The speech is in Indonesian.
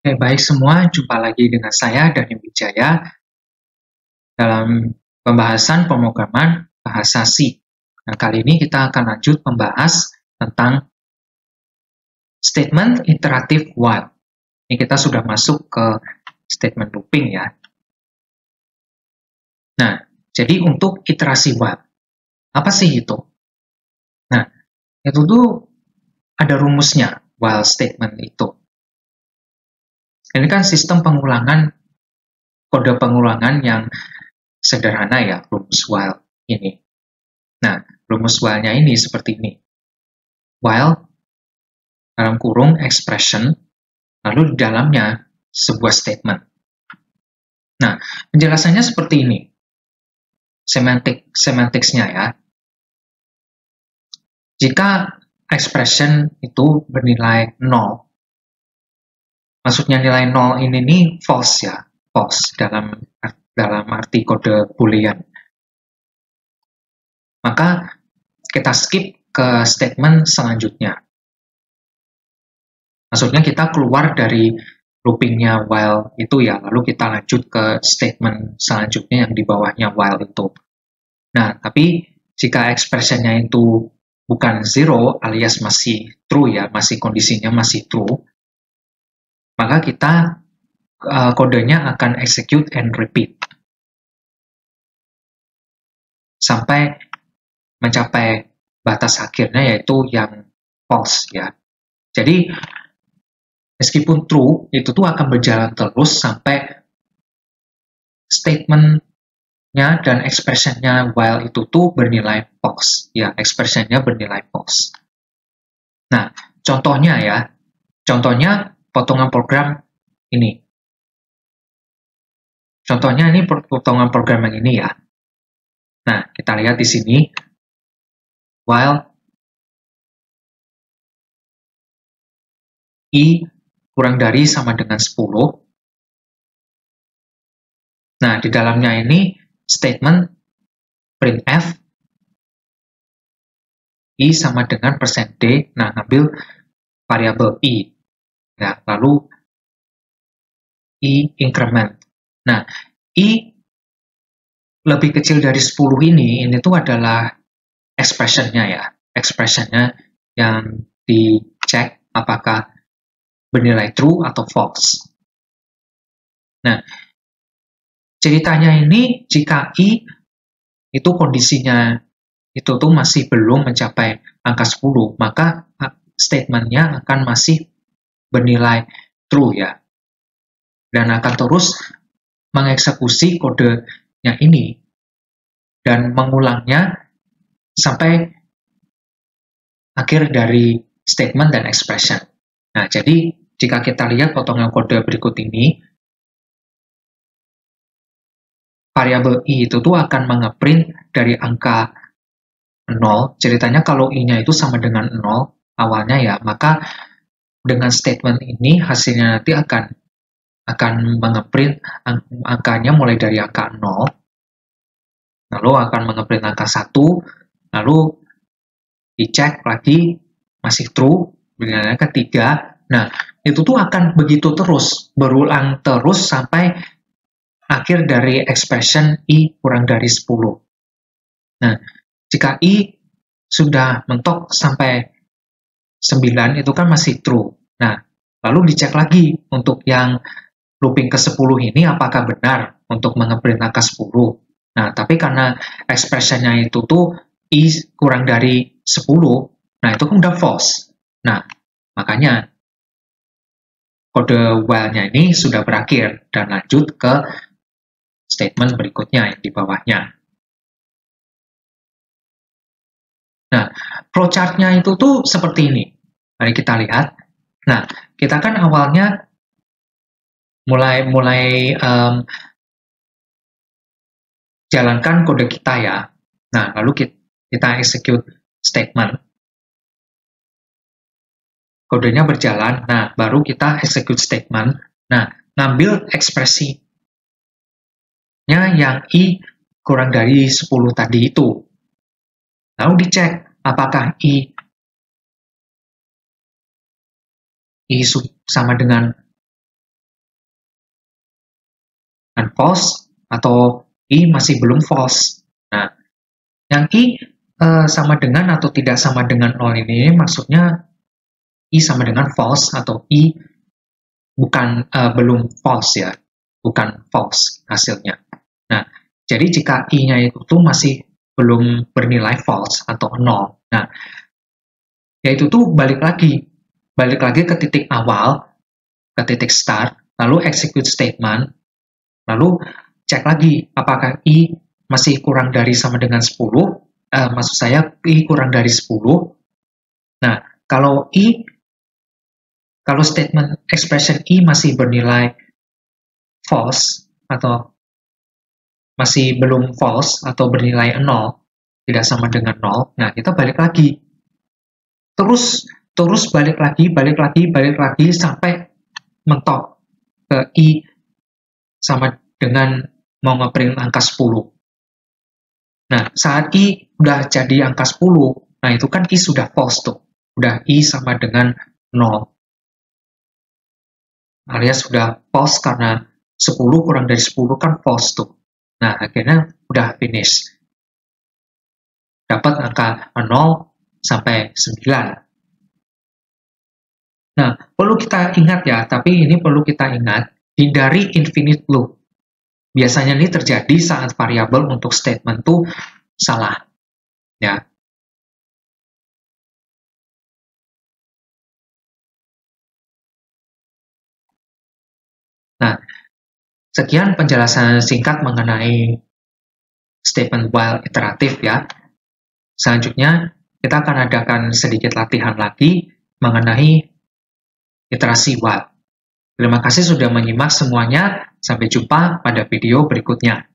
Oke, baik semua, jumpa lagi dengan saya Dani Wijaya dalam pembahasan pemrograman bahasa C. Nah, kali ini kita akan lanjut membahas tentang statement iteratif while. Ini kita sudah masuk ke statement looping ya. Nah, jadi untuk iterasi while, apa sih itu? Nah, itu tuh ada rumusnya while statement itu. Ini kan sistem pengulangan, kode pengulangan yang sederhana ya, rumus while ini. Nah, rumus while-nya ini seperti ini. While, dalam kurung, expression, lalu di dalamnya sebuah statement. Nah, penjelasannya seperti ini. Semanticsnya ya. Jika expression itu bernilai 0, maksudnya nilai 0 ini nih false ya, false dalam arti kode boolean. Maka kita skip ke statement selanjutnya. Maksudnya kita keluar dari loopingnya while itu ya, lalu kita lanjut ke statement selanjutnya yang di bawahnya while itu. Nah, tapi jika expressionnya itu bukan zero alias masih true ya, masih kondisinya masih true, maka kita kodenya akan execute and repeat sampai mencapai batas akhirnya yaitu yang false ya. Jadi meskipun true, itu tuh akan berjalan terus sampai statement-nya dan expression-nya while itu tuh bernilai false. Ya, expression-nya bernilai false. Nah, contohnya ya, contohnya potongan program ini. Contohnya ini potongan program yang ini ya. Nah, kita lihat di sini, while i kurang dari sama dengan 10. Nah, di dalamnya ini statement printf i sama dengan %d. Nah, ngambil variabel i. Nah, lalu i increment. Nah, i lebih kecil dari 10 ini tuh adalah expression-nya ya. Expression-nya yang dicek apakah bernilai true atau false. Nah, ceritanya ini jika i itu kondisinya itu tuh masih belum mencapai angka 10, maka statement-nya akan masih bernilai true ya. Dan akan terus mengeksekusi kodenya ini dan mengulangnya sampai akhir dari statement dan expression. Nah, jadi jika kita lihat potongan kode berikut ini, variabel i itu tuh akan mengeprint dari angka 0. Ceritanya kalau i-nya itu sama dengan 0 awalnya ya, maka dengan statement ini hasilnya nanti akan mengeprint angkanya mulai dari angka 0, lalu akan mengeprint angka 1, lalu dicek lagi masih true, bernilai ketiga. Nah, itu tuh akan begitu terus, berulang terus sampai akhir dari expression i kurang dari 10. Nah, jika i sudah mentok sampai 9, itu kan masih true. Nah, lalu dicek lagi untuk yang looping ke-10 ini apakah benar untuk mengeprint angka 10. Nah, tapi karena expression-nya itu tuh i kurang dari 10, nah itu kan udah false. Nah, makanya kode while-nya ini sudah berakhir dan lanjut ke statement berikutnya yang di bawahnya. Nah, flowchart-nya itu tuh seperti ini. Mari kita lihat. Nah, kita kan awalnya mulai jalankan kode kita ya. Nah, lalu kita execute statement. Kodenya berjalan, nah baru kita execute statement. Nah, ngambil ekspresinya yang i kurang dari 10 tadi itu. Lalu dicek apakah i sama dengan false atau I masih belum false. Nah, yang I sama dengan atau tidak sama dengan 0 ini maksudnya I sama dengan false atau I bukan belum false ya, bukan false hasilnya. Nah, jadi jika I-nya itu tuh masih belum bernilai false atau 0, nah, yaitu tuh balik lagi ke titik awal, ke titik start, lalu execute statement, lalu cek lagi apakah I masih kurang dari sama dengan 10, maksud saya I kurang dari 10. Nah, kalau statement expression I masih bernilai false atau masih belum false atau bernilai 0, tidak sama dengan 0, nah kita balik lagi. Terus balik lagi sampai mentok ke I sama dengan mau ngeprint angka 10. Nah, saat I udah jadi angka 10, nah itu kan I sudah false tuh. Udah I sama dengan 0. Alias sudah false karena 10 kurang dari 10 kan false tuh. Nah, akhirnya udah finish. Dapat angka 0 sampai 9. Nah, perlu kita ingat ya, tapi ini perlu kita ingat, hindari infinite loop. Biasanya ini terjadi saat variabel untuk statement tuh salah. Ya. Nah, sekian penjelasan singkat mengenai statement while iteratif ya. Selanjutnya, kita akan adakan sedikit latihan lagi mengenai iterasi while. Terima kasih sudah menyimak semuanya. Sampai jumpa pada video berikutnya.